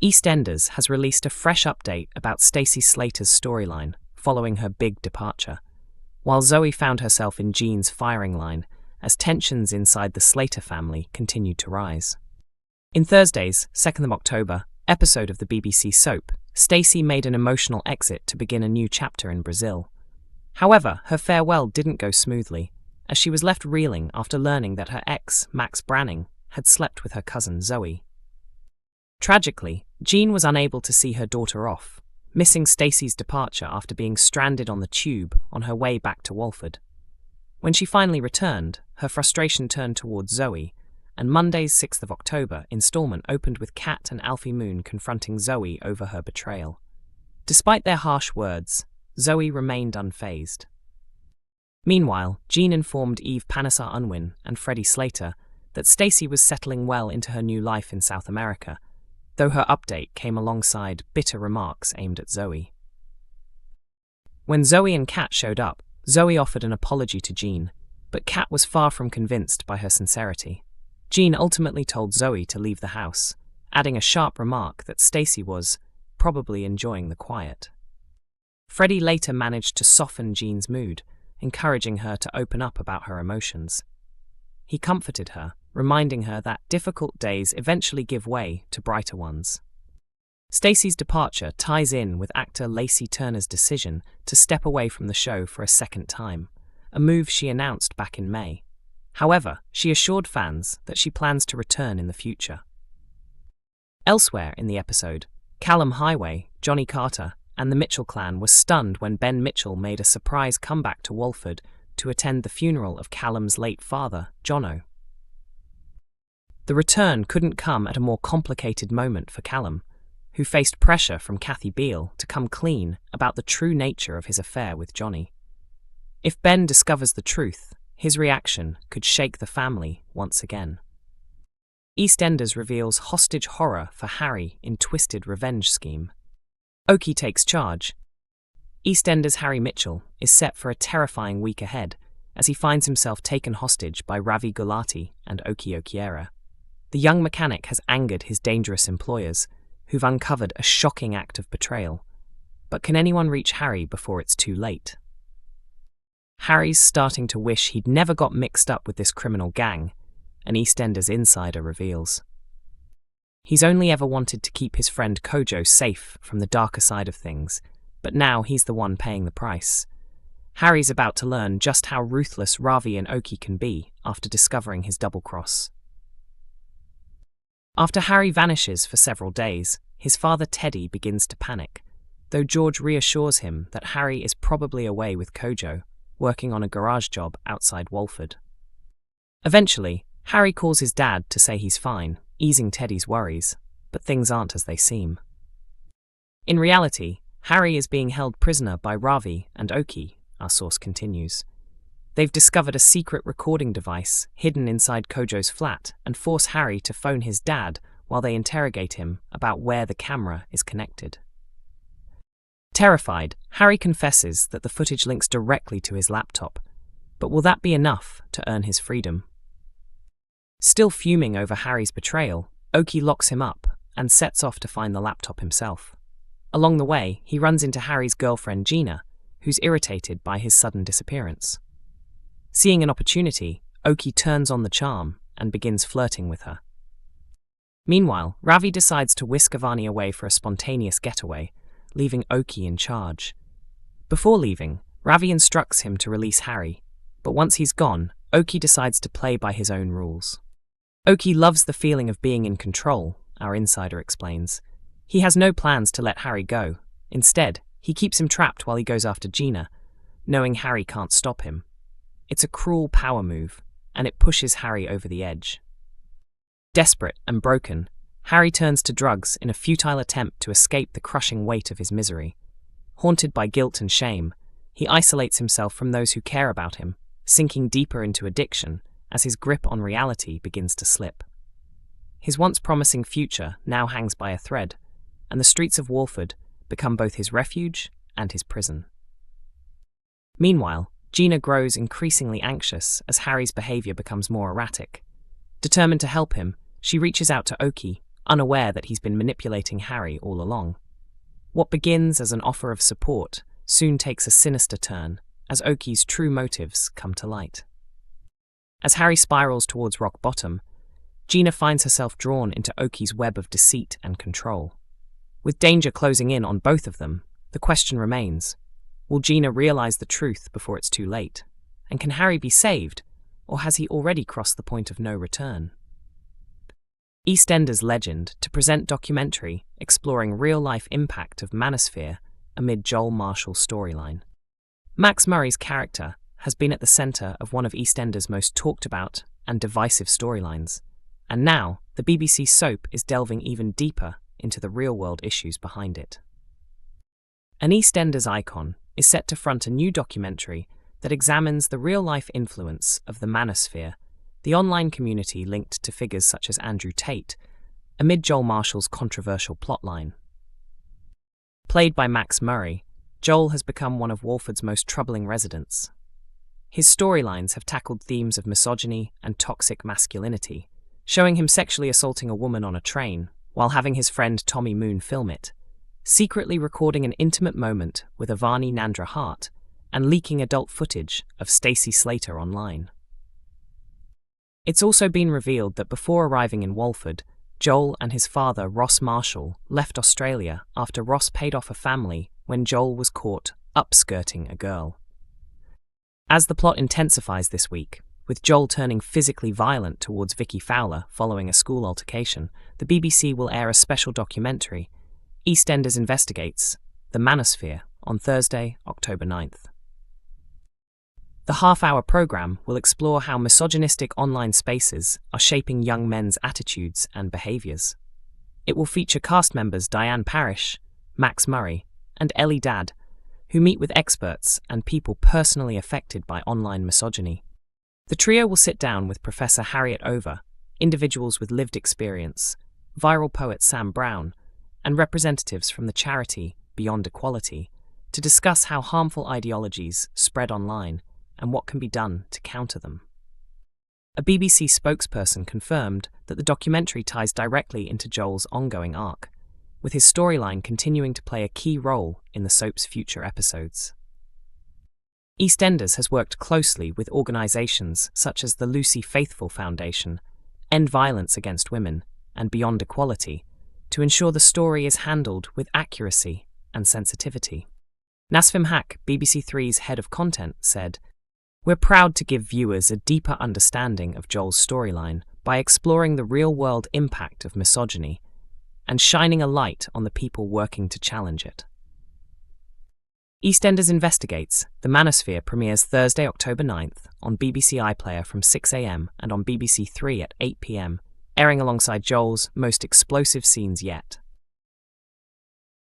EastEnders has released a fresh update about Stacey Slater's storyline following her big departure, while Zoe found herself in Jean's firing line as tensions inside the Slater family continued to rise. In Thursday's 2nd of October episode of the BBC soap, Stacey made an emotional exit to begin a new chapter in Brazil. However, her farewell didn't go smoothly, as she was left reeling after learning that her ex, Max Branning, had slept with her cousin Zoe. Tragically, Jean was unable to see her daughter off, missing Stacey's departure after being stranded on the tube on her way back to Walford. When she finally returned, her frustration turned towards Zoe, and Monday's 6th of October installment opened with Kat and Alfie Moon confronting Zoe over her betrayal. Despite their harsh words, Zoe remained unfazed. Meanwhile, Jean informed Eve Panesar Unwin and Freddie Slater that Stacey was settling well into her new life in South America, though her update came alongside bitter remarks aimed at Zoe. When Zoe and Kat showed up, Zoe offered an apology to Jean, but Kat was far from convinced by her sincerity. Jean ultimately told Zoe to leave the house, adding a sharp remark that Stacey was probably enjoying the quiet. Freddie later managed to soften Jean's mood, encouraging her to open up about her emotions. He comforted her, reminding her that difficult days eventually give way to brighter ones. Stacey's departure ties in with actor Lacey Turner's decision to step away from the show for a second time, a move she announced back in May. However, she assured fans that she plans to return in the future. Elsewhere in the episode, Callum Highway, Johnny Carter, and the Mitchell clan were stunned when Ben Mitchell made a surprise comeback to Walford to attend the funeral of Callum's late father, Jono. The return couldn't come at a more complicated moment for Callum, who faced pressure from Kathy Beale to come clean about the true nature of his affair with Johnny. If Ben discovers the truth, his reaction could shake the family once again. EastEnders reveals hostage horror for Harry in twisted revenge scheme. Oki takes charge. EastEnders' Harry Mitchell is set for a terrifying week ahead as he finds himself taken hostage by Ravi Gulati and Oki Okiera. The young mechanic has angered his dangerous employers, who've uncovered a shocking act of betrayal. But can anyone reach Harry before it's too late? Harry's starting to wish he'd never got mixed up with this criminal gang, an EastEnders insider reveals. He's only ever wanted to keep his friend Kojo safe from the darker side of things, but now he's the one paying the price. Harry's about to learn just how ruthless Ravi and Oki can be after discovering his double-cross. After Harry vanishes for several days, his father Teddy begins to panic, though George reassures him that Harry is probably away with Kojo, working on a garage job outside Walford. Eventually, Harry calls his dad to say he's fine, easing Teddy's worries, but things aren't as they seem. In reality, Harry is being held prisoner by Ravi and Oki, our source continues. They've discovered a secret recording device hidden inside Kojo's flat and force Harry to phone his dad while they interrogate him about where the camera is connected. Terrified, Harry confesses that the footage links directly to his laptop, but will that be enough to earn his freedom? Still fuming over Harry's betrayal, Oki locks him up and sets off to find the laptop himself. Along the way, he runs into Harry's girlfriend Gina, who's irritated by his sudden disappearance. Seeing an opportunity, Oki turns on the charm and begins flirting with her. Meanwhile, Ravi decides to whisk Avani away for a spontaneous getaway, leaving Oki in charge. Before leaving, Ravi instructs him to release Harry, but once he's gone, Oki decides to play by his own rules. Oki loves the feeling of being in control, our insider explains. He has no plans to let Harry go. Instead, he keeps him trapped while he goes after Gina, knowing Harry can't stop him. It's a cruel power move, and it pushes Harry over the edge. Desperate and broken, Harry turns to drugs in a futile attempt to escape the crushing weight of his misery. Haunted by guilt and shame, he isolates himself from those who care about him, sinking deeper into addiction as his grip on reality begins to slip. His once promising future now hangs by a thread, and the streets of Walford become both his refuge and his prison. Meanwhile, Gina grows increasingly anxious as Harry's behavior becomes more erratic. Determined to help him, she reaches out to Oki, unaware that he's been manipulating Harry all along. What begins as an offer of support soon takes a sinister turn as Oki's true motives come to light. As Harry spirals towards rock bottom, Gina finds herself drawn into Oki's web of deceit and control. With danger closing in on both of them, the question remains, will Gina realize the truth before it's too late? And can Harry be saved, or has he already crossed the point of no return? EastEnders legend to present documentary exploring real-life impact of manosphere amid Joel Marshall's storyline. Max Murray's character has been at the center of one of EastEnders' most talked about and divisive storylines, and now the BBC soap is delving even deeper into the real-world issues behind it. An EastEnders icon is set to front a new documentary that examines the real-life influence of the manosphere, the online community linked to figures such as Andrew Tate, amid Joel Marshall's controversial plotline. Played by Max Murray, Joel has become one of Walford's most troubling residents. His storylines have tackled themes of misogyny and toxic masculinity, showing him sexually assaulting a woman on a train while having his friend Tommy Moon film it, secretly recording an intimate moment with Avani Nandra Hart, and leaking adult footage of Stacey Slater online. It's also been revealed that before arriving in Walford, Joel and his father, Ross Marshall, left Australia after Ross paid off a family when Joel was caught upskirting a girl. As the plot intensifies this week, with Joel turning physically violent towards Vicky Fowler following a school altercation, the BBC will air a special documentary, EastEnders Investigates, The Manosphere, on Thursday, October 9th. The half-hour programme will explore how misogynistic online spaces are shaping young men's attitudes and behaviours. It will feature cast members Diane Parrish, Max Murray, and Ellie Dadd, who meet with experts and people personally affected by online misogyny. The trio will sit down with Professor Harriet Over, individuals with lived experience, viral poet Sam Brown, and representatives from the charity Beyond Equality to discuss how harmful ideologies spread online and what can be done to counter them. A BBC spokesperson confirmed that the documentary ties directly into Joel's ongoing arc, with his storyline continuing to play a key role in the soap's future episodes. EastEnders has worked closely with organisations such as the Lucy Faithfull Foundation, End Violence Against Women, and Beyond Equality to ensure the story is handled with accuracy and sensitivity. Nasfim Haq, BBC Three's head of content, said, "We're proud to give viewers a deeper understanding of Joel's storyline by exploring the real-world impact of misogyny and shining a light on the people working to challenge it." EastEnders Investigates, The Manosphere premieres Thursday, October 9th on BBC iPlayer from 6 a.m. and on BBC Three at 8 p.m, airing alongside Joel's most explosive scenes yet.